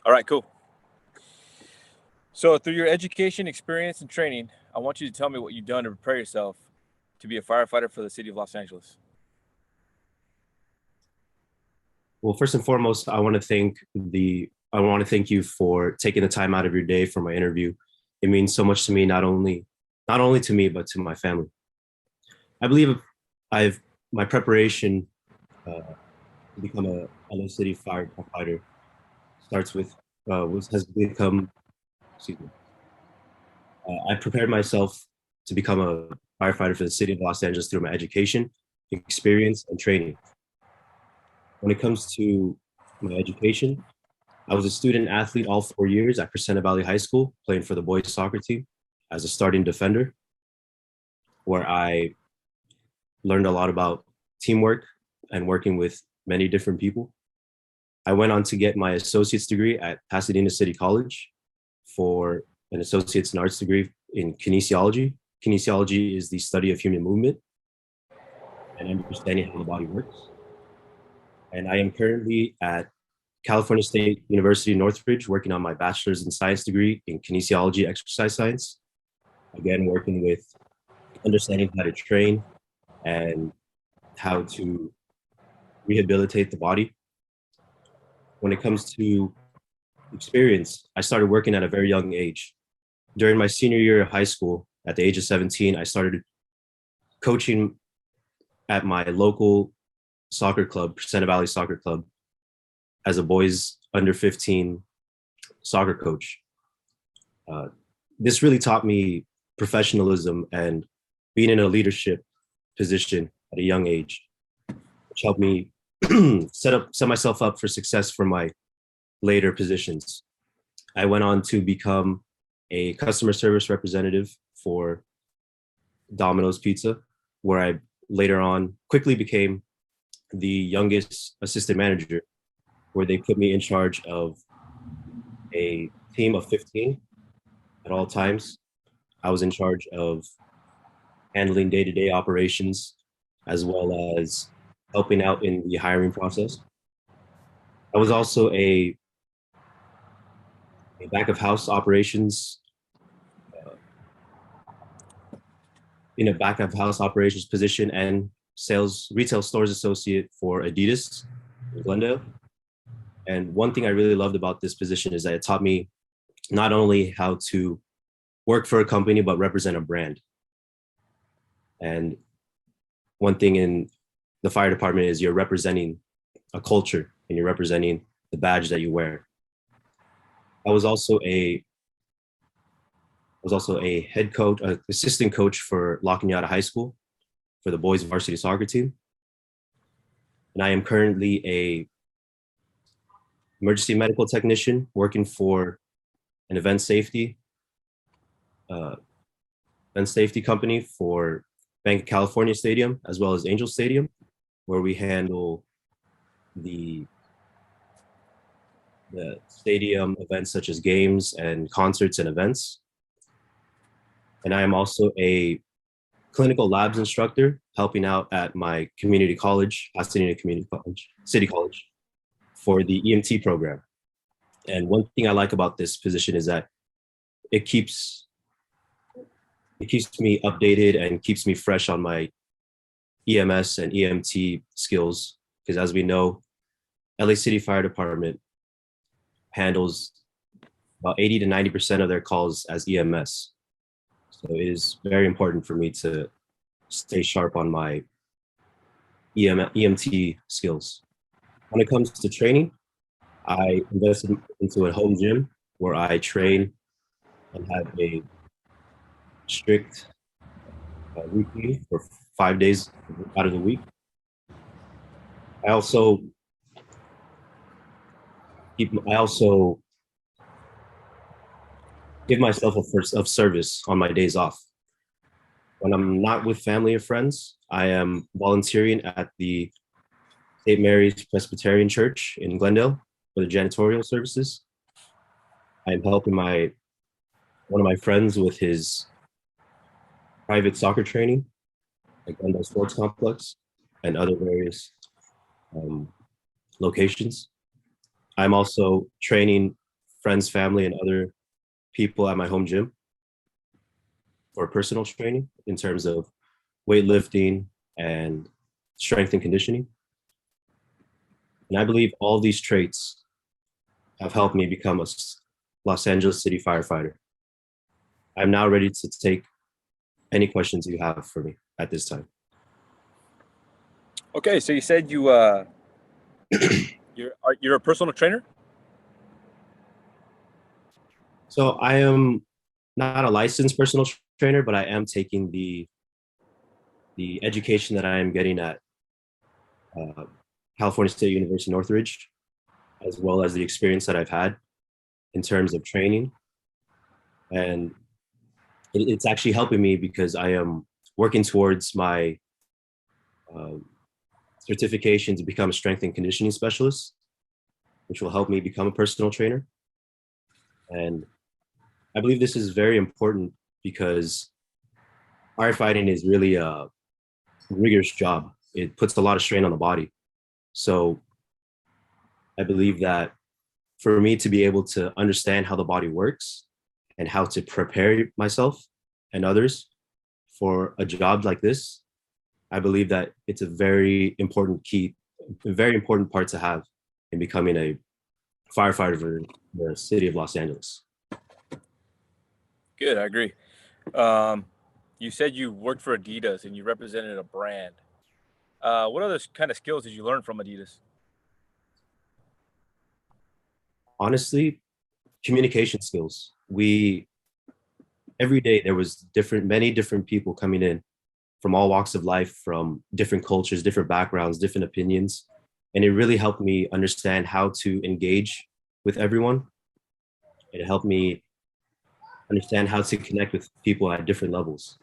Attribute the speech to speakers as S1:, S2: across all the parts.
S1: All right, cool. So through your education, experience, and training, I want you to tell me what you've done to prepare yourself to be a firefighter for the city of Los Angeles.
S2: Well, first and foremost, I want to thank you for taking the time out of your day for my interview. It means so much to me, not only to me but to my family. I believe I've my preparation to become a LA City firefighter starts with has become. Excuse me. I prepared myself to become a firefighter for the city of Los Angeles through my education, experience, and training. When it comes to my education, I was a student athlete all 4 years at Crescenta Valley High School, playing for the boys soccer team as a starting defender, where I learned a lot about teamwork and working with many different people. I went on to get my associate's degree at Pasadena City College for an associate's in arts degree in kinesiology. Kinesiology is the study of human movement and understanding how the body works. And I am currently at California State University, Northridge, working on my bachelor's in science degree in kinesiology, exercise science. Again, working with understanding how to train and how to rehabilitate the body. When it comes to experience, I started working at a very young age. During my senior year of high school, at the age of 17, I started coaching at my local soccer club, Crescenta Valley Soccer Club, as a boys under 15 soccer coach. This really taught me professionalism and being in a leadership position at a young age, which helped me set myself up for success for my later positions. I went on to become a customer service representative for Domino's Pizza, where I later on quickly became the youngest assistant manager, where they put me in charge of a team of 15 at all times. I was in charge of handling day-to-day operations as well as helping out in the hiring process. I was also a back of house operations in a back of house operations position and sales retail stores associate for Adidas in Glendale. And one thing I really loved about this position is that it taught me not only how to work for a company, but represent a brand. And one thing in the fire department is you're representing a culture and you're representing the badge that you wear. I was also a head coach, assistant coach for La Cañada High School for the boys varsity soccer team. And I am currently a emergency medical technician working for an uh, event safety company for Bank of California Stadium as well as Angel Stadium, where we handle the stadium events such as games and concerts and events. And I am also a clinical labs instructor helping out at my community college, Pasadena Community College, City College, for the EMT program. And one thing I like about this position is that it keeps me updated and keeps me fresh on my EMS and EMT skills. Because as we know, LA City Fire Department handles about 80 to 90% of their calls as EMS. So it is very important for me to stay sharp on my EMT skills. When it comes to training, I invested into a home gym where I train and have a strict routine for 5 days out of the week. I also give myself a first of service on my days off. When I'm not with family or friends, I am volunteering at the St. Mary's Presbyterian Church in Glendale for the janitorial services. I'm helping one of my friends with his private soccer training at Glendale Sports Complex and other various locations. I'm also training friends, family, and other people at my home gym for personal training in terms of weightlifting and strength and conditioning. And I believe all these traits have helped me become a Los Angeles City firefighter. I'm now ready to take any questions you have for me at this time.
S1: Okay, so you said you're a personal trainer.
S2: So I am not a licensed personal trainer, but I am taking the education that I am getting at uh, California State University Northridge, as well as the experience that I've had in terms of training. And it's actually helping me because I am working towards my uh, certification to become a strength and conditioning specialist, which will help me become a personal trainer. And I believe this is very important because firefighting is really a rigorous job. It puts a lot of strain on the body. So I believe that for me to be able to understand how the body works and how to prepare myself and others for a job like this, I believe that it's a very important a very important part to have in becoming a firefighter for the city of Los Angeles.
S1: Good, I agree. Um, you said you worked for Adidas and you represented a brand. What other kind of skills did you learn from Adidas?
S2: Honestly, communication skills. We every day there was many different people coming in from all walks of life, from different cultures, different backgrounds, different opinions. And it really helped me understand how to engage with everyone. It helped me understand how to connect with people at different levels.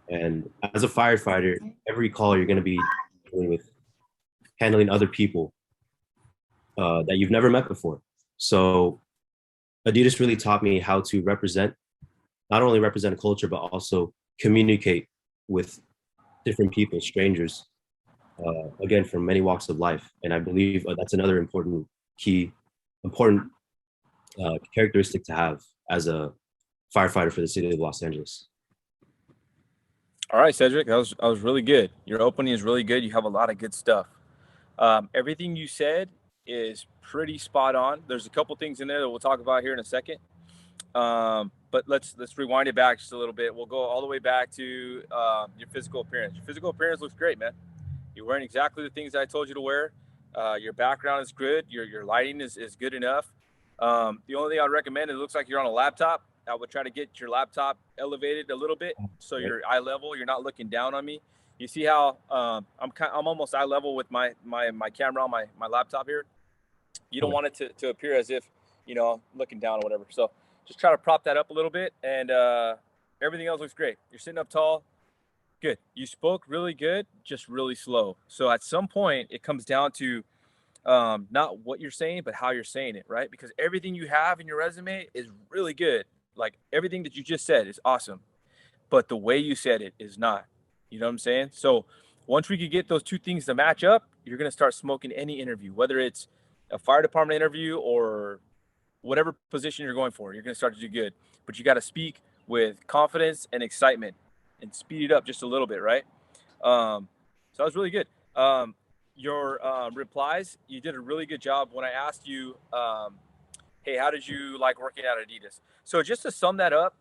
S2: And as a firefighter, every call you're going to be dealing with handling other people that you've never met before. So Adidas really taught me how to not only represent a culture, but also communicate with different people, strangers, again, from many walks of life. And I believe that's another important characteristic to have as a firefighter for the city of Los Angeles.
S1: All right, Cedric, that was really good. Your opening is really good. You have a lot of good stuff. Everything you said is pretty spot on. There's a couple things in there that we'll talk about here in a second. But let's rewind it back just a little bit. We'll go all the way back to your physical appearance. Your physical appearance looks great, man. You're wearing exactly the things I told you to wear. Your background is good. Your lighting is good enough. The only thing I'd recommend, it looks like you're on a laptop. I would try to get your laptop elevated a little bit so
S2: Right.
S1: you're eye level. You're not looking down on me. You see how I'm almost eye level with my camera on my laptop here. You don't
S2: Okay.
S1: want it to appear as if looking down or whatever. So just try to prop that up a little bit, and everything else looks great. You're sitting up tall. Good. You spoke really good, just really slow. So at some point, it comes down to not what you're saying, but how you're saying it, right? Because everything you have in your resume is really good. Like everything that you just said is awesome, but the way you said it is not. You know what I'm saying? So once we could get those two things to match up, you're gonna start smoking any interview, whether it's a fire department interview or whatever position you're going for. You're gonna start to do good, but you got to speak with confidence and excitement, and speed it up just a little bit, right? So that was really good. Your replies, you did a really good job when I asked you, hey, how did you like working at Adidas? So just to sum that up,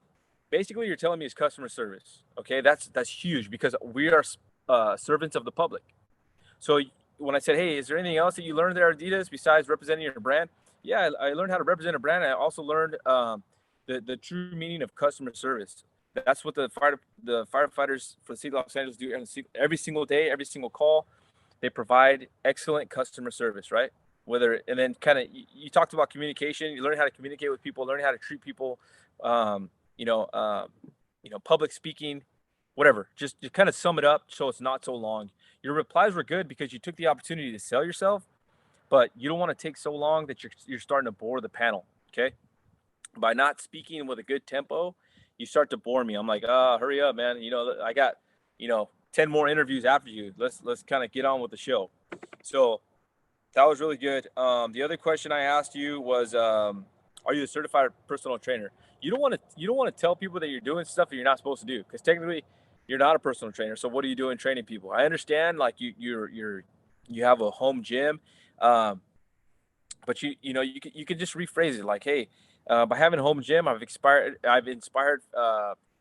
S1: basically you're telling me it's customer service. Okay, that's huge because we are servants of the public. So when I said, hey, is there anything else that you learned there at Adidas besides representing your brand? Yeah, I learned how to represent a brand. I also learned the true meaning of customer service. That's what the firefighters for the city of Los Angeles do every single day, every single call. They provide excellent customer service, right? Whether and then kind of you talked about communication. You learn how to communicate with people, learn how to treat people. Um, you know, uh, public speaking, whatever. Just kind of sum it up so it's not so long. Your replies were good because you took the opportunity to sell yourself, but you don't want to take so long that you're starting to bore the panel. Okay, by not speaking with a good tempo, you start to bore me. I'm like, hurry up, man. I got 10 more interviews after you. Let's kind of get on with the show. So that was really good. The other question I asked you was, are you a certified personal trainer? You don't want to tell people that you're doing stuff that you're not supposed to do, because technically you're not a personal trainer. So what are you doing training people? I understand, like, you have a home gym, um, but you could just rephrase it like, hey, by having a home gym, I've inspired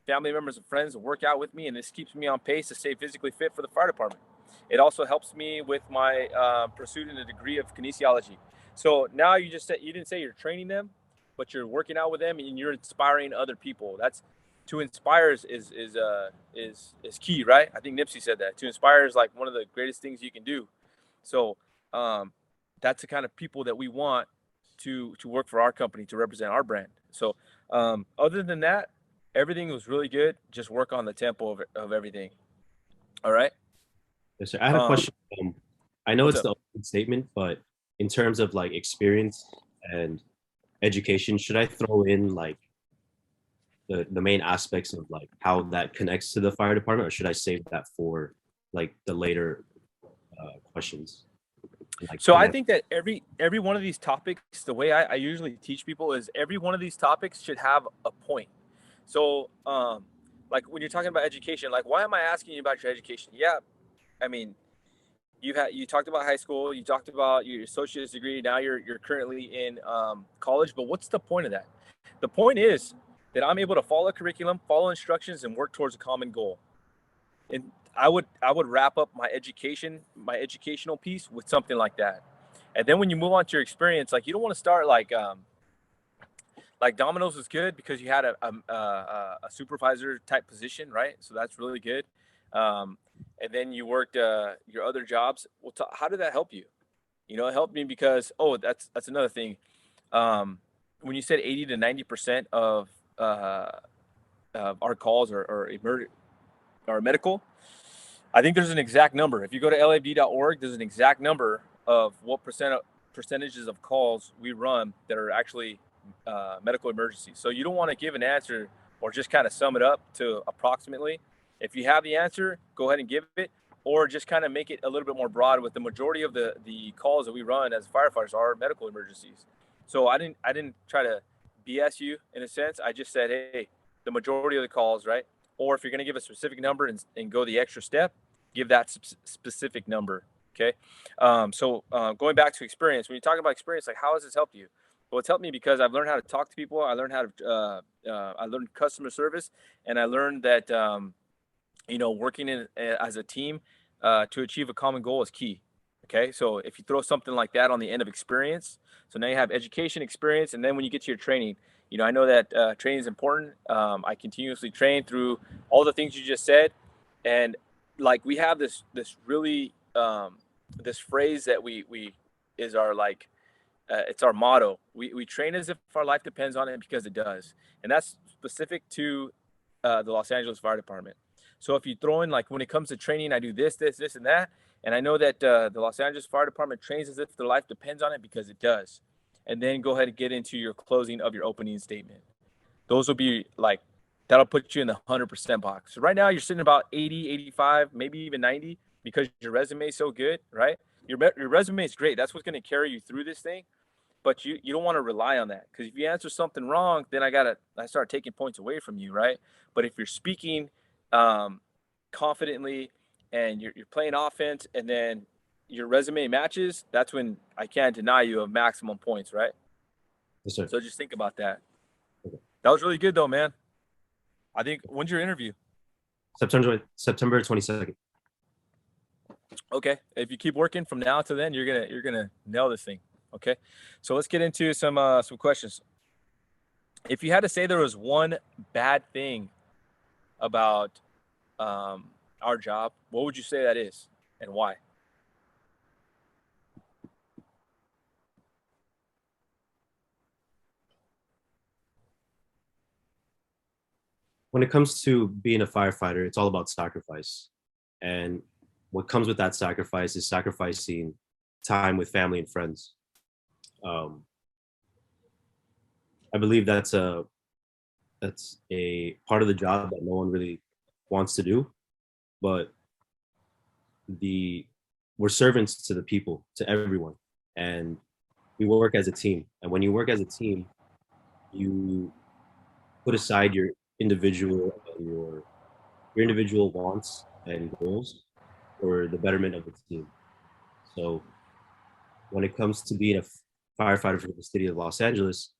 S1: family members and friends to work out with me, and this keeps me on pace to stay physically fit for the fire department. It also helps me with my pursuit in a degree of kinesiology. So now you didn't say you're training them, but you're working out with them and you're inspiring other people. That's To inspire is key, right? I think Nipsey said that. To inspire is like one of the greatest things you can do. So um, that's the kind of people that we want to work for our company, to represent our brand. So other than that, everything was really good. Just work on the tempo of everything. All right.
S2: Yes, sir. I had a
S1: Um,
S2: question. I know
S1: what's
S2: it's
S1: up?
S2: the open statement, but in terms of like experience and education, should I throw in like the main aspects of like how that connects to the fire department, or should I save that for like the later questions? Like
S1: So I
S2: connect.
S1: think that every one of these topics, the way I usually teach people is every one of these topics should have a point. So like when you're talking about education, like, why am I asking you about your education? Yeah, I mean, you talked about high school, you talked about your associate's degree, now you're currently in college, but what's the point of that? The point is that I'm able to follow a curriculum, follow instructions, and work towards a common goal. And I would wrap up my educational piece with something like that. And then when you move on to your experience, like, you don't want to start like Domino's is good because you had a supervisor type position, right? So that's really good. And then you worked your other jobs. Well, how did that help you? It helped me because, that's another thing. When you said 80 to 90% of our calls are medical, I think there's an exact number. If you go to labd.org, there's an exact number of what percentages of calls we run that are actually medical emergencies. So you don't want to give an answer or just kind of sum it up to approximately. If you have the answer, go ahead and give it, or just kind of make it a little bit more broad. With the majority of the calls that we run as firefighters are medical emergencies. So I didn't try to BS you in a sense. I just said, hey, the majority of the calls, right? Or if you're going to give a specific number and go the extra step, give that specific number. Okay. So going back to experience, when you talk about experience, like, how has this helped you? Well, it's helped me because I've learned how to talk to people. I learned how to, I learned customer service, and I learned that, working as a team to achieve a common goal is key. Okay. So if you throw something like that on the end of experience, so now you have education, experience, and then when you get to your training, I know that training is important. I continuously train through all the things you just said. And like, we have this really, this phrase that we is our, like, it's our motto. We train as if our life depends on it, because it does. And that's specific to the Los Angeles Fire Department. So if you throw in, like, when it comes to training, I do this, and that. And I know that the Los Angeles Fire Department trains as if their life depends on it, because it does. And then go ahead and get into your closing of your opening statement. Those will be like, that'll put you in the 100% box. So right now you're sitting about 80, 85, maybe even 90, because your resume is so good, right? Your resume is great. That's what's going to carry you through this thing. But you don't want to rely on that, because if you answer something wrong, then I start taking points away from you, right? But if you're speaking confidently, and you're playing offense, and then your resume matches, that's when I can't deny you of maximum points, right?
S2: Yes, sir.
S1: So just think about that. That was really good though, man. I think, when's your interview?
S2: September 22nd.
S1: Okay. If you keep working from now to then, you're gonna nail this thing. Okay. So let's get into some questions. If you had to say there was one bad thing about our job, what would you say that is, and why?
S2: When it comes to being a firefighter, it's all about sacrifice. And what comes with that sacrifice is sacrificing time with family and friends. Um, I believe that's a part of the job that no one really wants to do, but the we're servants to the people, to everyone, and we work as a team. And when you work as a team, you put aside your individual your individual wants and goals for the betterment of the team. So when it comes to being a firefighter for the city of Los Angeles,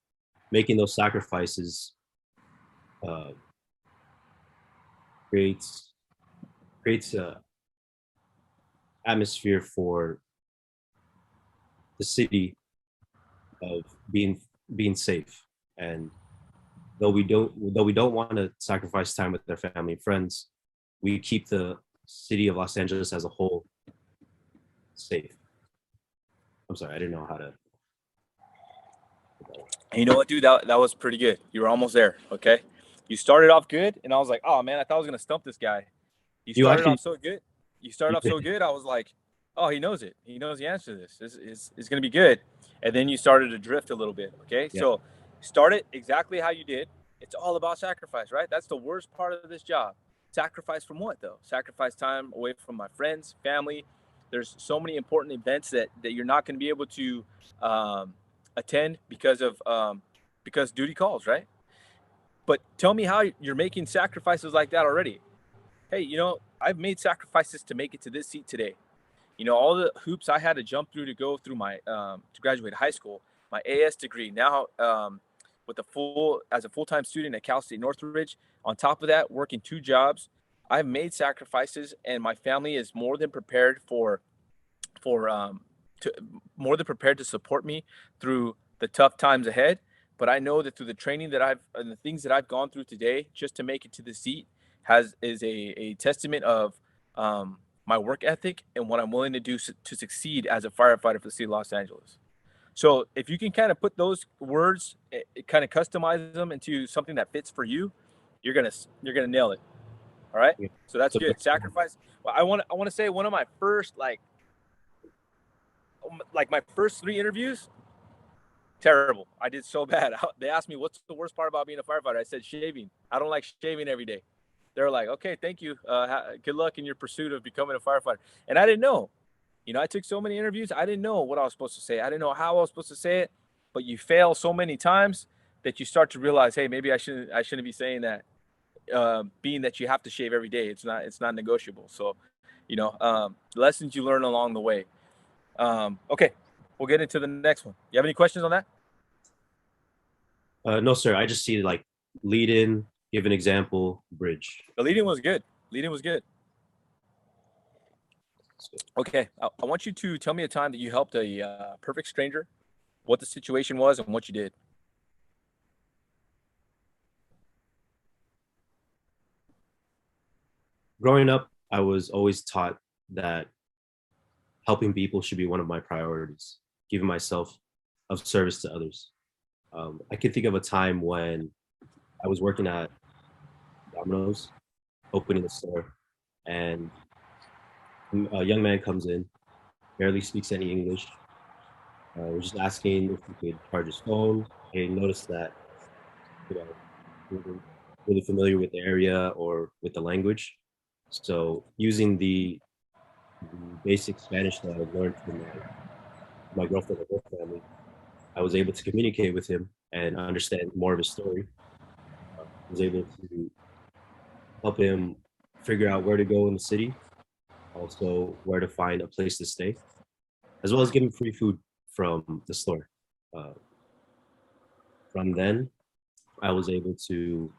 S2: making those sacrifices uh, creates a atmosphere for the city of being safe. And though we don't want to sacrifice time with their family and friends, we keep the city of Los Angeles as a whole safe. I'm sorry, I didn't know how to.
S1: And you know what, dude? That was pretty good. You were almost there. Okay, you started off good, and I was like, oh man, I thought I was gonna stump this guy. You
S2: You
S1: started
S2: actually,
S1: off so good. You started off so good. I was like, oh, he knows it. He knows the answer to this. This is going to be good. And then you started to drift a little bit. Okay.
S2: yeah,
S1: So start it exactly how you did. It's all about sacrifice, right? That's the worst part of this job. Sacrifice from what, though? Sacrifice time away from my friends, family. There's so many important events that you're not going to be able to um, attend because duty calls, right? But tell me how you're making sacrifices like that already. Hey, I've made sacrifices to make it to this seat today. All the hoops I had to jump through to go through my to graduate high school, my AS degree. Now, with as a full-time student at Cal State Northridge, on top of that, working two jobs, I've made sacrifices, and my family is more than prepared for to more than prepared to support me through the tough times ahead. But I know that through the training that I've and the things that I've gone through today, just to make it to the seat, is a testament of my work ethic and what I'm willing to do to succeed as a firefighter for the city of Los Angeles. So if you can kind of put those words, kind of customize them into something that fits for you, you're gonna nail it. All right.
S2: yeah.
S1: So that's
S2: So
S1: good. Sacrifice. Well, I want to say one of my first like my first three interviews, terrible. I did so bad. They asked me what's the worst part about being a firefighter. I said shaving. I don't like shaving every day. They're like, okay, thank you. Good luck in your pursuit of becoming a firefighter. And I didn't know. I took so many interviews. I didn't know what I was supposed to say. I didn't know how I was supposed to say it. But you fail so many times that you start to realize, hey, maybe I shouldn't be saying that. Being that you have to shave every day, it's not negotiable. So, lessons you learn along the way. Okay, we'll get into the next one. You have any questions on that?
S2: no, sir. I just see like lead in, give an example, bridge.
S1: The leading was good. Leading was good.
S2: So,
S1: Okay, I want you to tell me a time that you helped a perfect stranger, what the situation was, and what you did.
S2: growing up, I was always taught that helping people should be one of my priorities, giving myself of service to others. I can think of a time when I was working at Domino's, opening the store, and a young man comes in, barely speaks any English. Was just asking if he could charge his phone. I noticed that he wasn't really familiar with the area or with the language. So using the basic Spanish that I learned from my girlfriend and her family, I was able to communicate with him and understand more of his story. Was able to help him figure out where to go in the city, also where to find a place to stay, as well as give him free food from the store. Uh, from then, I was able to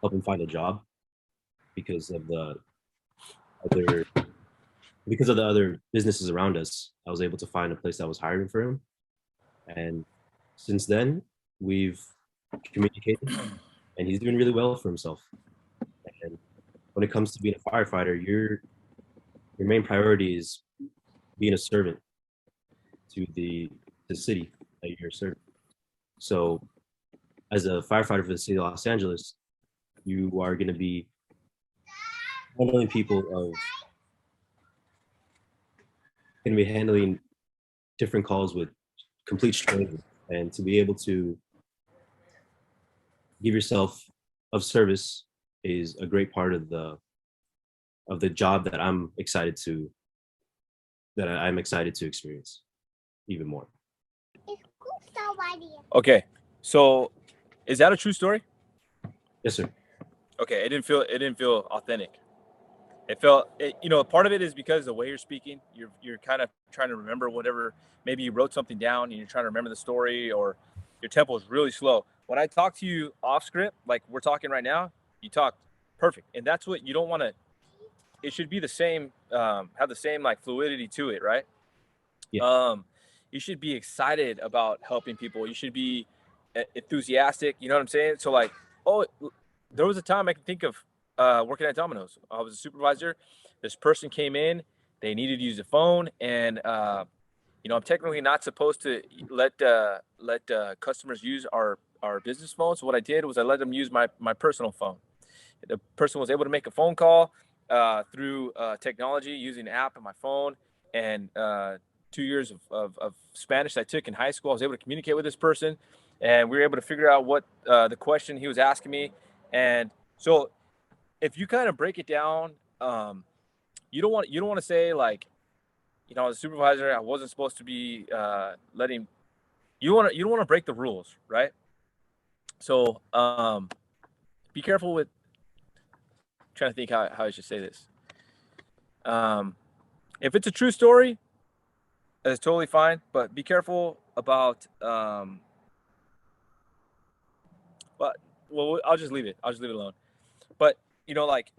S2: help him find a job because of the other businesses around us. I was able to find a place that was hiring for him, and since then, we've communicated, and he's doing really well for himself. And when it comes to being a firefighter, your main priority is being a servant to the city that you're serving. So, as a firefighter for the city of Los Angeles, you are going to be handling people of going to be handling different calls with complete strangers, and to be able to give yourself of service is a great part of the job that I'm excited to experience even more.
S1: Okay, so Is that a true story?
S2: Yes, sir.
S1: Okay, it didn't feel authentic. It felt, part of it is because the way you're speaking, you're kind of trying to remember whatever. Maybe you wrote something down and you're trying to remember the story, or your tempo is really slow. When I talk to you off script, like we're talking right now, you talk perfect, and that's what you don't want to. It should be the same, have the same like fluidity to it, right?
S2: Yeah.
S1: Um, you should be excited about helping people. You should be enthusiastic. You know what I'm saying? So like, oh, there was a time I can think of working at Domino's. I was a supervisor. This person came in. They needed to use a phone, and I'm technically not supposed to let customers use our business phone. So what I did was I let them use my personal phone. The person was able to make a phone call through technology using an app on my phone, and 2 years of Spanish I took in high school. I was able to communicate with this person, and we were able to figure out what the question he was asking me. And so, if you kind of break it down, you don't want to say like, as a supervisor, I wasn't supposed to be letting. You don't want to break the rules, right? So be careful with trying to think how I should say this. Um, if it's a true story, that's totally fine. But be careful about. But well, I'll just leave it. I'll just leave it alone. But like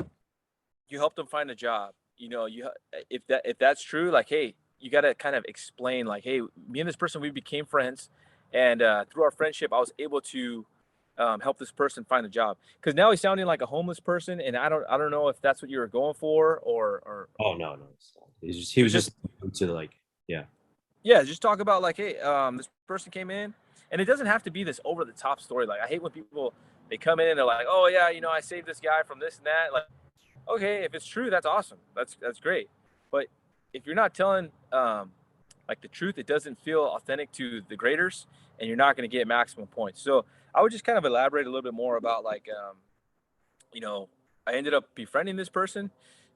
S1: you help them find a job. If that's true, like hey, you got to kind of explain like hey, me and this person we became friends, and through our friendship, I was able to help this person find a job. Because now he's sounding like a homeless person, and I don't know if that's what you were going for
S2: Oh no, no. He was
S1: just
S2: just to like, yeah.
S1: yeah, just talk about like, hey, this person came in, and it doesn't have to be this over the top story. Like I hate when people they come in and they're like, oh yeah, I saved this guy from this and that. Like, okay, if it's true, that's awesome. That's great. But if you're not telling like the truth, it doesn't feel authentic to the graders, and you're not going to get maximum points. So I would just kind of elaborate a little bit more about like, you know, I ended up befriending this person.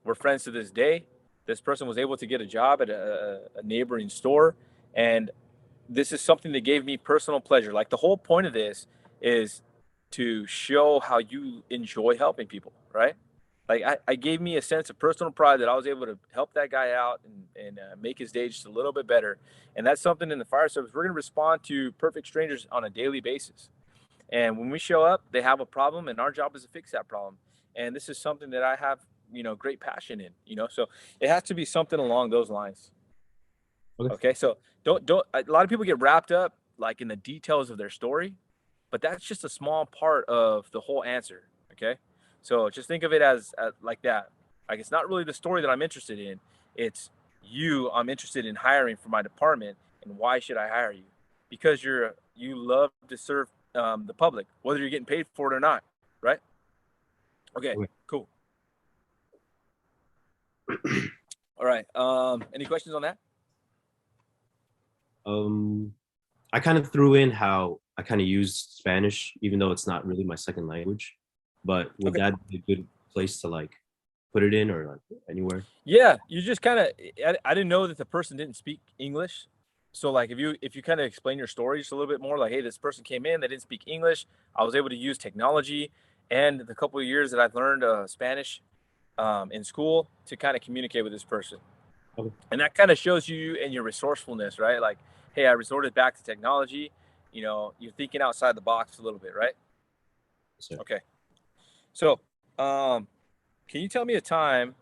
S1: We're friends to this day. This person was able to get a job at a neighboring store, and this is something that gave me personal pleasure. Like the whole point of this is to show how you enjoy helping people, right? Like I gave me a sense of personal pride that I was able to help that guy out and make his day just a little bit better. And that's something in the fire service. We're going to respond to perfect strangers on a daily basis. And when we show up, they have a problem, and our job is to fix that problem. And this is something that I have, great passion in. So it has to be something along those lines.
S2: Okay.
S1: Okay, so don't. A lot of people get wrapped up like in the details of their story, but that's just a small part of the whole answer. Okay, so just think of it as like that. Like it's not really the story that I'm interested in. It's you. I'm interested in hiring for my department, and why should I hire you? Because you love to serve the public, whether you're getting paid for it or not, right? Okay,
S2: Okay.
S1: cool. All right. Any questions on that?
S2: Um, I kind of threw in how I kind of used Spanish, even though it's not really my second language. But would
S1: Okay.
S2: that be a good place to like put it in or like anywhere?
S1: Yeah, you just kind of. I didn't know that the person didn't speak English, so like if you kind of explain your story just a little bit more, like hey, this person came in, they didn't speak English. I was able to use technology and the couple of years that I've learned Spanish in school to kind of communicate with this person,
S2: Okay.
S1: and that kind of shows you and your resourcefulness, right? Like, hey, I resorted back to technology. You're thinking outside the box a little bit, right?
S2: So
S1: Okay, so can you tell me a time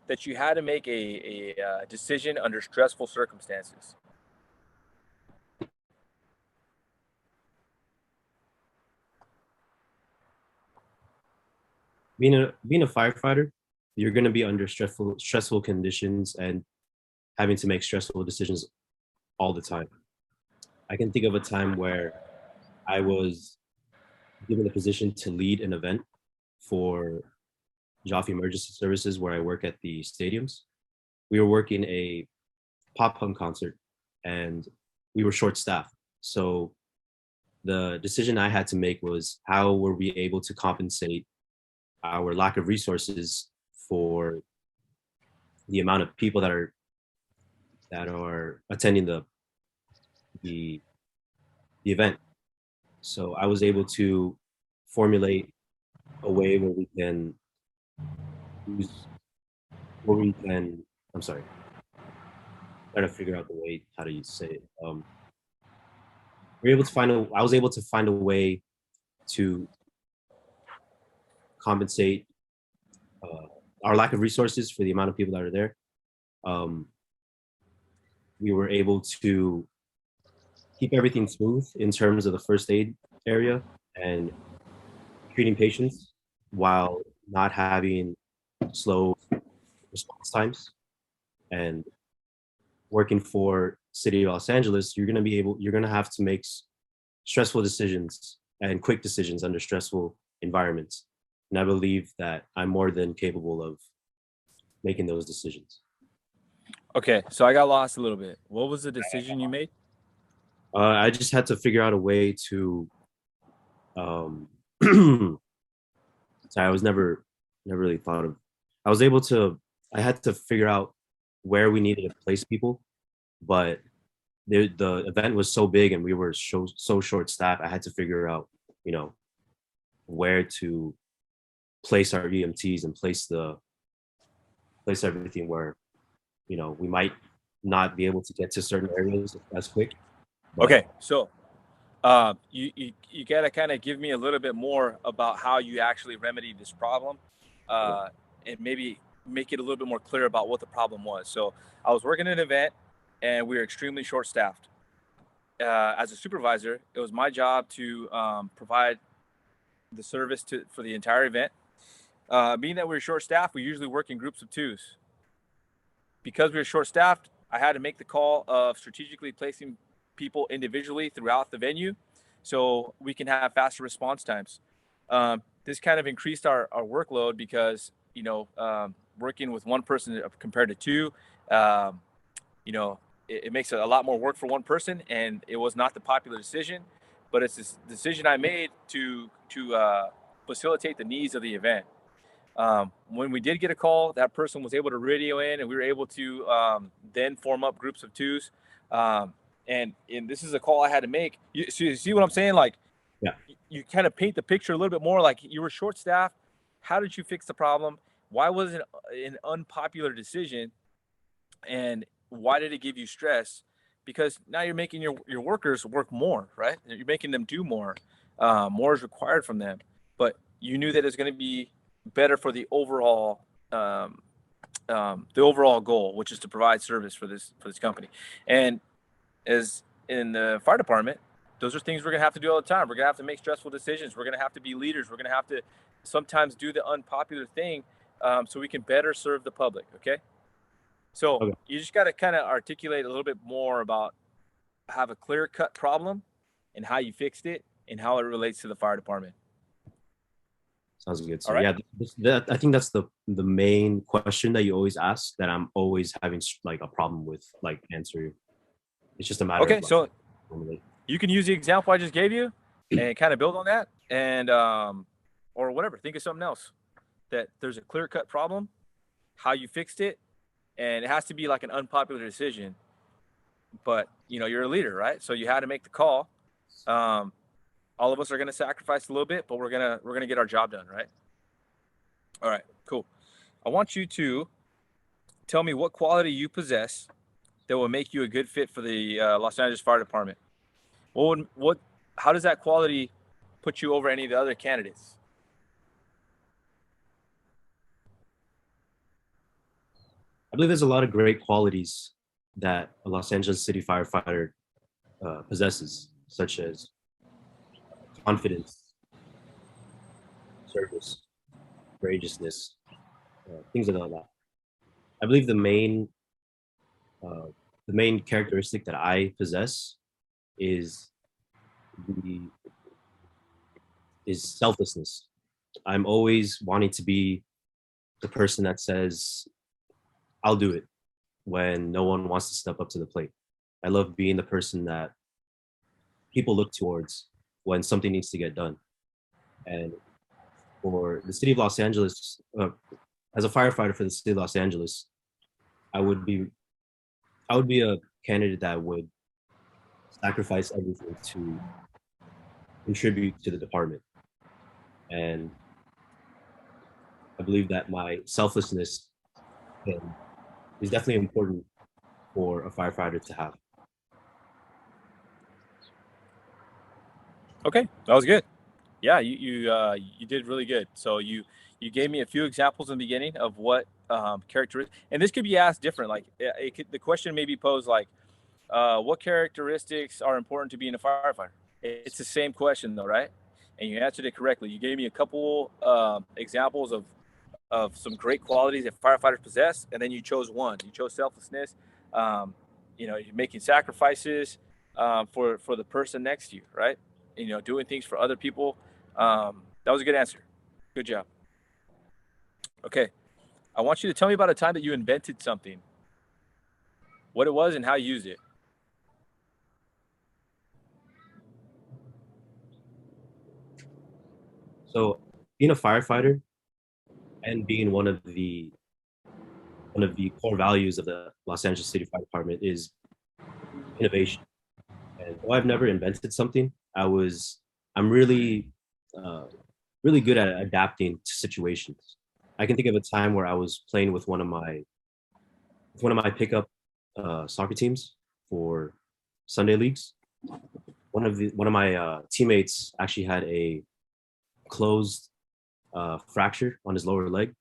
S1: that you had to make a decision under stressful circumstances?
S2: being a firefighter, you're gonna be under stressful conditions and having to make stressful decisions all the time. I can think of a time where I was given a position to lead an event for Jaffe Emergency Services where I work at the stadiums. We were working a pop punk concert and we were short staffed. So the decision I had to make was how were we able to compensate our lack of resources for the amount of people that are attending the the event. So I was able to formulate a way where we can use, where we can, I'm sorry, trying to figure out the way how to say it. I was able to find a way to compensate uh, our lack of resources for the amount of people that are there. Um, we were able to keep everything smooth in terms of the first aid area and treating patients while not having slow response times. And working for City of Los Angeles, you're gonna have to make stressful decisions and quick decisions under stressful environments. And I believe that I'm more than capable of making those decisions.
S1: Okay, so I got lost a little bit. What was the decision you made?
S2: I just had to figure out a way to. Um, sorry, I was never really thought of. I was able to. I had to figure out where we needed to place people, but the event was so big and we were so short staffed. I had to figure out, you know, where to place our EMTs and place everything where, we might not be able to get to certain areas as quick. But
S1: Okay, so you gotta kind of give me a little bit more about how you actually remedied this problem, uh, and maybe make it a little bit more clear about what the problem was. So I was working at an event, and we were extremely short-staffed. As a supervisor, it was my job to provide the service for the entire event. Being that we were short-staffed, we usually work in groups of twos. Because we were short-staffed, I had to make the call of strategically placing people individually throughout the venue so we can have faster response times. This kind of increased our workload because, working with one person compared to two, um, it makes it a lot more work for one person, and it was not the popular decision, but it's this decision I made to facilitate the needs of the event. When we did get a call, that person was able to radio in, and we were able to then form up groups of twos. Um, and this is a call I had to make. You see what I'm saying? Like,
S2: yeah,
S1: you kind of paint the picture a little bit more. Like, you were short staffed. How did you fix the problem? Why was it an unpopular decision? And why did it give you stress? Because now you're making your workers work more, right? You're making them do more. More is required from them. But you knew that it's going to be better for um, the overall goal, which is to provide service for this company. And as in the fire department, those are things we're gonna have to do all the time. We're gonna have to make stressful decisions. We're gonna have to be leaders. We're gonna have to sometimes do the unpopular thing, so we can better serve the public. Okay, so
S2: okay,
S1: you just got to kind of articulate a little bit more about have a clear cut problem and how you fixed it and how it relates to the fire department.
S2: sounds good.
S1: All
S2: So
S1: right.
S2: yeah, I think that's the main question that you always ask that I'm always having like a problem with like answering. It's just a matter of
S1: Okay,
S2: like
S1: so
S2: formulating.
S1: you can use the example I just gave you and kind of build on that, and or whatever. Think of something else that there's a clear cut problem, how you fixed it, and it has to be like an unpopular decision. But you're a leader, right? So you had to make the call. Um, all of us are going to sacrifice a little bit, but we're gonna get our job done, right? All right, cool. I want you to tell me what quality you possess that will make you a good fit for the Los Angeles Fire Department. What? How does that quality put you over any of the other candidates?
S2: I believe there's a lot of great qualities that a Los Angeles City firefighter possesses, such as confidence, service, courageousness, things like that. I believe uh, the main characteristic that I possess is the is selflessness. I'm always wanting to be the person that says, "I'll do it," when no one wants to step up to the plate. I love being the person that people look towards when something needs to get done. And for the city of Los Angeles, as a firefighter for the city of Los Angeles, I would be I would be a candidate that would sacrifice everything to contribute to the department. And I believe that my selflessness is definitely important for a firefighter to have.
S1: Okay, that was good. Yeah, you did really good. So you gave me a few examples in the beginning of what characteristics, and this could be asked different. Like the question may be posed like, what characteristics are important to being a firefighter? It's the same question though, right? And you answered it correctly. You gave me a couple examples of some great qualities that firefighters possess, and then you chose one. You chose selflessness. Um, you're making sacrifices for the person next to you, right? Doing things for other people. That was a good answer. Good job. Okay, I want you to tell me about a time that you invented something, what it was, and how you used it.
S2: So being a firefighter and being one of the core values of the Los Angeles City Fire Department is innovation. And though I've never invented something, I'm uh, really good at adapting to situations. I can think of a time where I was playing with one of my pickup soccer teams for Sunday leagues. One of my teammates actually had a closed fracture on his lower leg.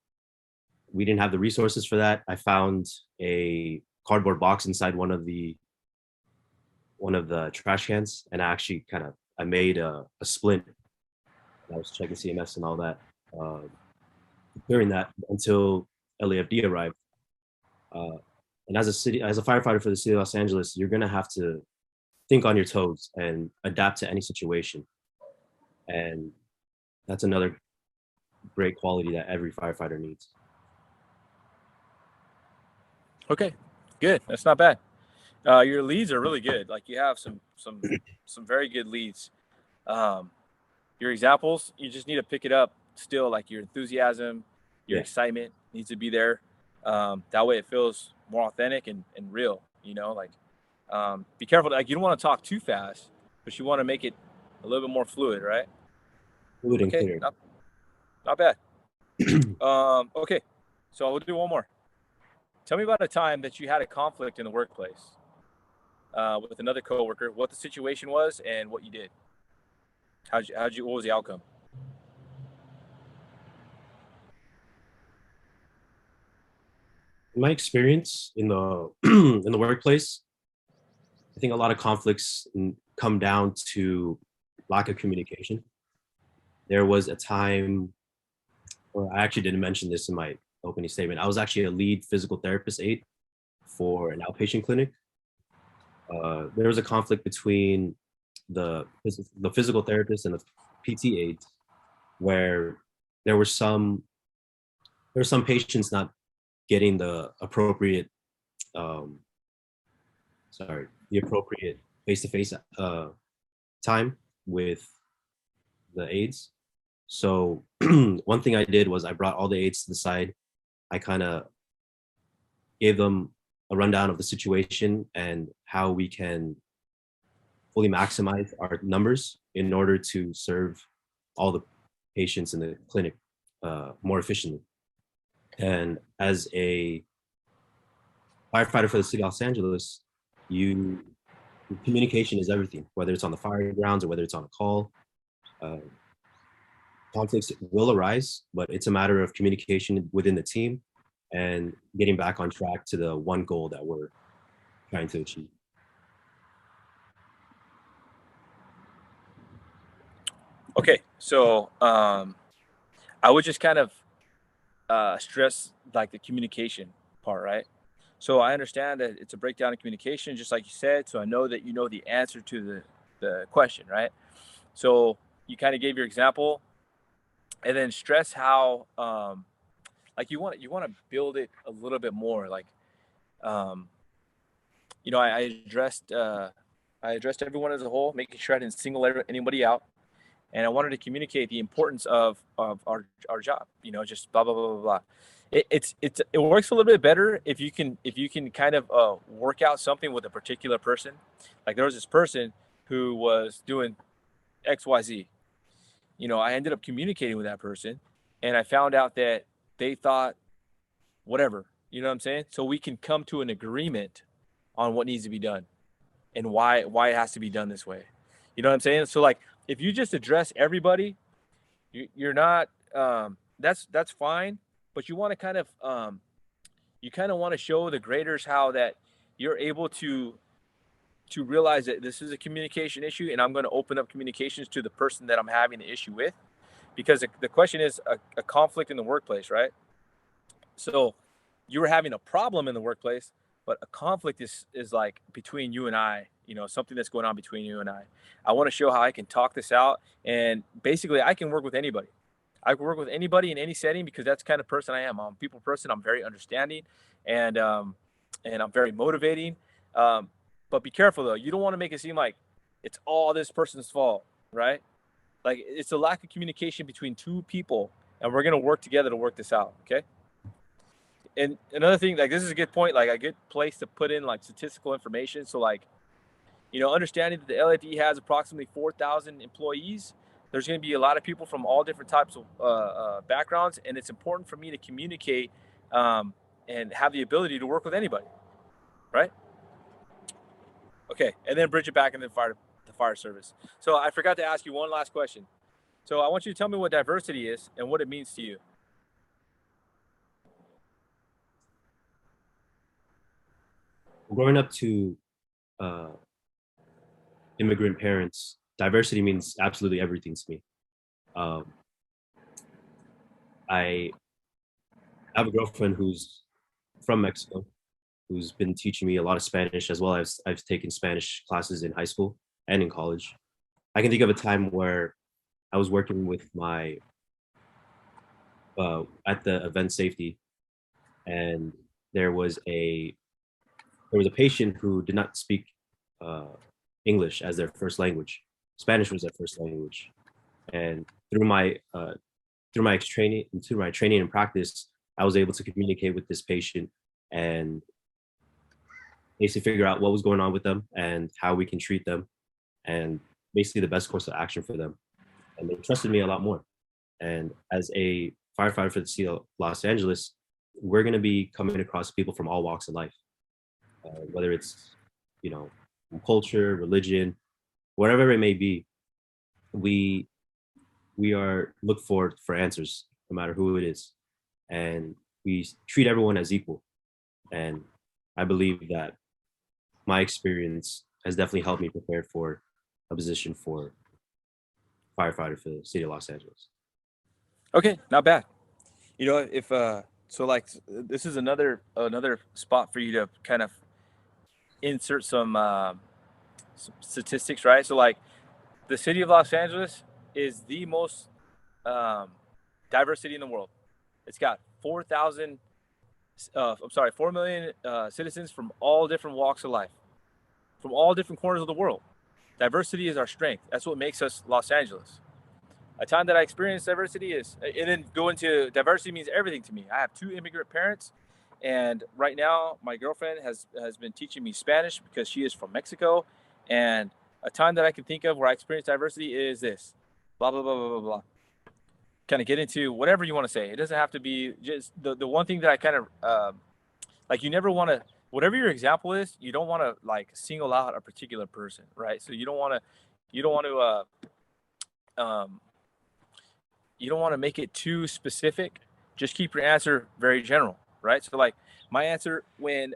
S2: We didn't have the resources for that. I found a cardboard box inside one of the trash cans, and I made a splint. I was checking CMS and all that during that until LAFD arrived. Uh, and as a firefighter for the city of Los Angeles, you're gonna have to think on your toes and adapt to any situation. And that's another great quality that every firefighter needs.
S1: Okay, good. That's not bad. Your leads are really good. Like you have some very good leads. Um, your examples, you just need to pick it up still. Like your enthusiasm, your
S2: Yeah,
S1: excitement needs to be there. That way, it feels more authentic and real. Like be careful. Like you don't want to talk too fast, but you want to make it a little bit more fluid, right?
S2: fluid and
S1: Okay,
S2: clear.
S1: not bad. Okay, so we'll do one more. Tell me about a time that you had a conflict in the workplace with another coworker. What the situation was and what you did. What was the outcome?
S2: In my experience in the in the workplace, I think a lot of conflicts come down to lack of communication. There was a time, or I actually didn't mention this in my opening statement. I was actually a lead physical therapist aide for an outpatient clinic. There was a conflict between the physical therapist and the PT aides, where there were some patients not getting um, the appropriate face to face time with the aides. So one thing I did was I brought all the aides to the side. I kind of gave them a rundown of the situation and how we can fully maximize our numbers in order to serve all the patients in the clinic more efficiently. And as a firefighter for the city of Los Angeles, you communication is everything, whether it's on the fire grounds or whether it's on a call. Uh, Conflicts will arise, but it's a matter of communication within the team and getting back on track to the one goal that we're trying to achieve.
S1: Okay, so I would just kind of stress like the communication part, right? So I understand that it's a breakdown in communication, just like you said. So I know that you know the answer to the question, right? So you kind of gave your example, and then stress how like you want to build it a little bit more. Like um, I addressed everyone as a whole, making sure I didn't single anybody out, and I wanted to communicate the importance of our job. Just blah blah blah blah blah. It works a little bit better if you can kind of work out something with a particular person. Like there was this person who was doing XYZ. I ended up communicating with that person, and I found out that they thought whatever. You know what I'm saying? So we can come to an agreement on what needs to be done and why it has to be done this way. You know what I'm saying? So like if you just address everybody, you're not that's fine, but you want to kind of you kind of want to show the graders how that you're able to realize that this is a communication issue, and I'm going to open up communications to the person that I'm having the issue with, because the question is a conflict in the workplace, right? So you were having a problem in the workplace, but a conflict is like between you and I, something that's going on between you and I want to show how I can talk this out, and basically I can work with anybody. I can work with anybody in any setting because that's the kind of person I am. I'm a people person. I'm very understanding, and I'm very motivating. But be careful though. You don't want to make it seem like it's all this person's fault, right? Like it's a lack of communication between two people, and we're gonna work together to work this out. Okay. And another thing, like this is a good point, like a good place to put in like statistical information. So like, understanding that the LAD has approximately 4,000 employees, there's going to be a lot of people from all different types of backgrounds, and it's important for me to communicate and have the ability to work with anybody, right? Okay, and then bridge it back and then the fire service. So I forgot to ask you one last question. So I want you to tell me what diversity is and what it means to you.
S2: Growing up to uh, immigrant parents, diversity means absolutely everything to me. Um, I have a girlfriend who's from Mexico, who's been teaching me a lot of Spanish, as well as I've taken Spanish classes in high school and in college. I can think of a time where I was working with my at the event safety, and there was a there was a patient who did not speak uh, English as their first language. Spanish was their first language, and through my training and practice, I was able to communicate with this patient and basically figure out what was going on with them and how we can treat them, and basically the best course of action for them. And they trusted me a lot more. And as a firefighter for the city of Los Angeles, we're going to be coming across people from all walks of life, whether it's, you know, culture, religion, whatever it may be. We we are look for answers, no matter who it is, and we treat everyone as equal. And I believe that my experience has definitely helped me prepare for a position for firefighter for the city of Los Angeles.
S1: Okay, not bad. If so, like this is another spot for you to kind of insert some statistics, right? So like the city of Los Angeles is the most um, diverse city in the world. It's got 4,000, 4 million citizens from all different walks of life, from all different corners of the world. Diversity is our strength. That's what makes us Los Angeles. A time that I experienced diversity is, and then go into diversity means everything to me. I have two immigrant parents, and right now my girlfriend has been teaching me Spanish because she is from Mexico. And a time that I can think of where I experienced diversity is this, blah blah blah blah blah blah. Kind of get into whatever you want to say. It doesn't have to be just the one thing that I kind of like. You never want to, whatever your example is, you don't want to like single out a particular person, right? So you don't want to you don't want to make it too specific. Just keep your answer very general, right? So like my answer when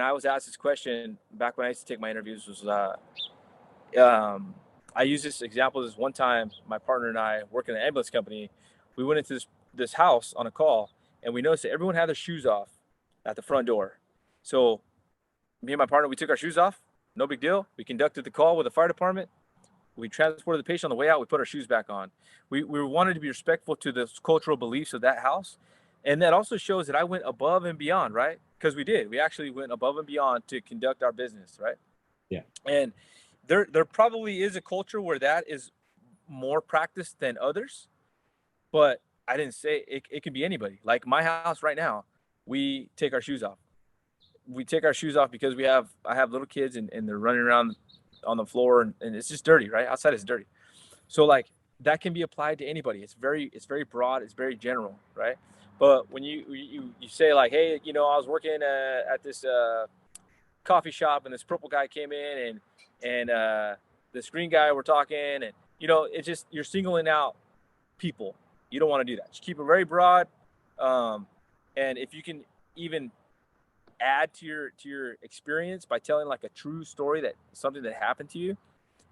S1: I was asked this question back when I used to take my interviews was I use this example. This one time my partner and I work in an ambulance company. We went into this house on a call, and we noticed that everyone had their shoes off at the front door. So me and my partner, we took our shoes off. No big deal. We conducted the call with the fire department. We transported the patient on the way out. We put our shoes back on. We wanted to be respectful to the cultural beliefs of that house. And that also shows that I went above and beyond, right? Because we did. We actually went above and beyond to conduct our business, right?
S2: Yeah.
S1: And there probably is a culture where that is more practiced than others, but I didn't say it could be anybody. Like my house right now, we take our shoes off. We take our shoes off because I have little kids, and they're running around on the floor, and it's just dirty, right? Outside is dirty. So like that can be applied to anybody. It's very broad. It's very general, right? But when you say like, hey, I was working at this coffee shop, and this purple guy came in, and this green guy were talking, and it's just you're singling out people. You don't want to do that. Just keep it very broad, and if you can even add to your experience by telling like a true story, that something that happened to you,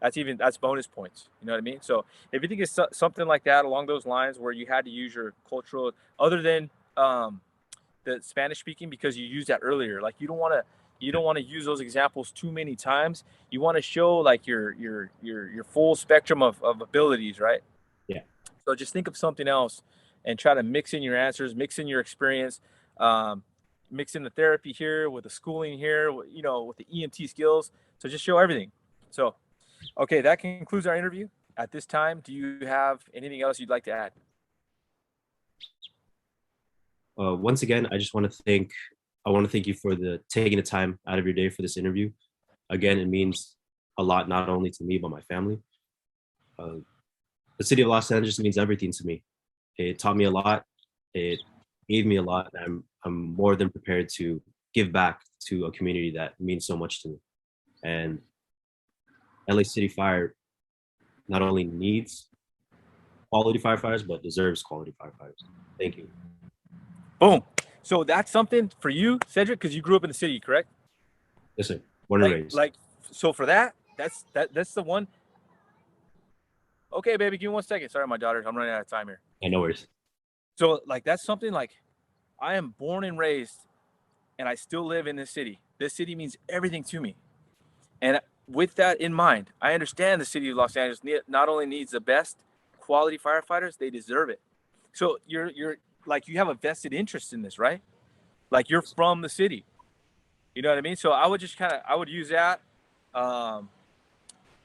S1: that's bonus points. You know what I mean? So if you think it's something like that along those lines, where you had to use your cultural, other than the Spanish speaking, because you used that earlier, like you don't want to use those examples too many times. You want to show like your full spectrum of abilities, right?
S2: Yeah.
S1: So just think of something else and try to mix in your answers, mix in your experience, mix in the therapy here with the schooling here, with the EMT skills. So just show everything. So, okay, that concludes our interview. At this time, do you have anything else you'd like to add?
S2: Once again, I want to thank you for taking the time out of your day for this interview. Again, it means a lot, not only to me, but my family. The city of Los Angeles means everything to me. It taught me a lot. It gave me a lot. And I'm more than prepared to give back to a community that means so much to me. And LA City Fire not only needs quality firefighters, but deserves quality firefighters. Thank you.
S1: Boom. So that's something for you, Cedric, because you grew up in the city, correct?
S2: Yes, sir. Born and raised.
S1: So for that's the one. Okay, baby, give me 1 second. Sorry, my daughter. I'm running out of time here.
S2: Yeah, no worries.
S1: So like that's something like I am born and raised, and I still live in this city. This city means everything to me. And with that in mind, I understand the city of Los Angeles not only needs the best quality firefighters, they deserve it. So you're like you have a vested interest in this, right? Like you're from the city. You know what I mean? So I would just I would use that um,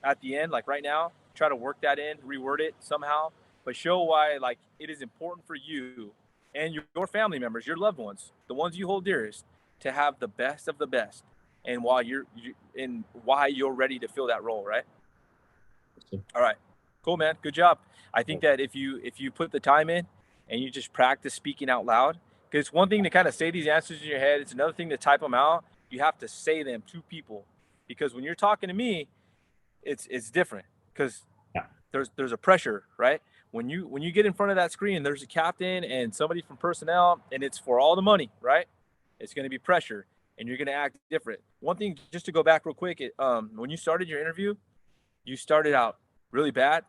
S1: at the end, like right now, try to work that in, reword it somehow, but show why like it is important for you and your family members, your loved ones, the ones you hold dearest, to have the best of the best, and why you're ready to fill that role, right? All right, cool, man, good job. I think that if you put the time in and you just practice speaking out loud, because it's one thing to kind of say these answers in your head, it's another thing to type them out. You have to say them to people, because when you're talking to me, it's different, because
S2: Yeah.
S1: there's a pressure, right? When you get in front of that screen, there's a captain and somebody from personnel, and it's for all the money, right? It's going to be pressure, and you're going to act different. One thing, just to go back real quick, when you started your interview, you started out really bad,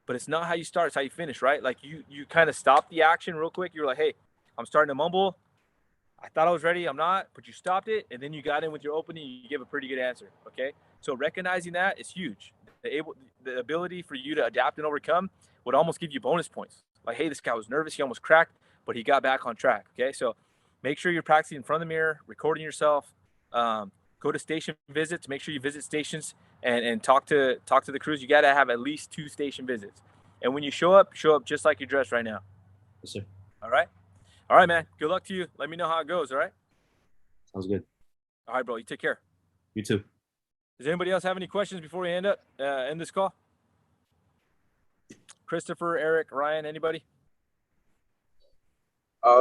S1: but it's not how you start, it's how you finish, right? Like you kind of stopped the action real quick. You were like, hey, I'm starting to mumble. I thought I was ready. I'm not, but you stopped it, and then you got in with your opening. You give a pretty good answer. Okay, so recognizing that is huge. The ability for you to adapt and overcome would almost give you bonus points. Like, hey, this guy was nervous. He almost cracked, but he got back on track. Okay, so make sure you're practicing in front of the mirror, recording yourself. Go to station visits. Make sure you visit stations and talk to the crews. You got to have at least 2 station visits. And when you show up just like you're dressed right now.
S2: Yes, sir.
S1: All right. All right, man. Good luck to you. Let me know how it goes. All right.
S2: Sounds good.
S1: All right, bro. You take care.
S2: You too.
S1: Does anybody else have any questions before we end this call? Christopher, Eric, Ryan, anybody?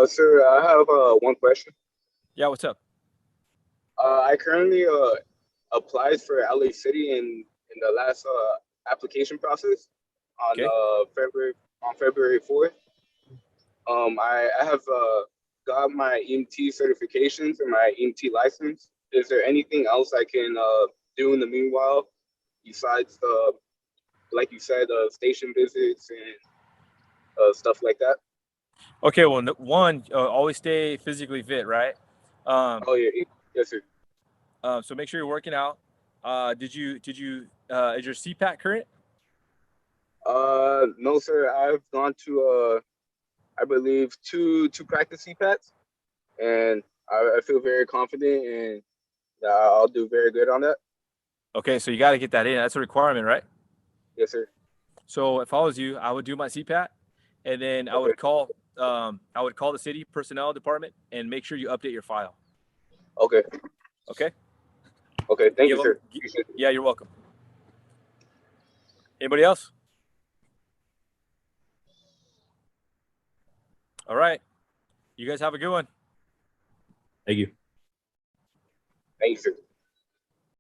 S3: Sir, I have one question.
S1: Yeah, what's up?
S3: I currently applied for LA City in the last application process on
S1: Okay.
S3: February 4th. I have got my EMT certifications and my EMT license. Is there anything else I can do in the meanwhile besides the, like you said, station visits and stuff like that?
S1: Okay, well, one, always stay physically fit, right?
S3: Oh yeah, yes sir.
S1: So make sure you're working out. Is your CPAT current?
S3: No sir. I've gone to I believe two practice CPATs, and I feel very confident, and I'll do very good on that.
S1: Okay, so you got to get that in. That's a requirement, right?
S3: Yes sir.
S1: So if I was you, I would do my CPAT, and then I would call the city personnel department and make sure you update your file.
S3: Okay.
S1: Okay.
S3: Okay. Thank you, sir.
S1: Yeah, you're welcome. Anybody else? All right. You guys have a good one.
S2: Thank you.
S3: Thanks.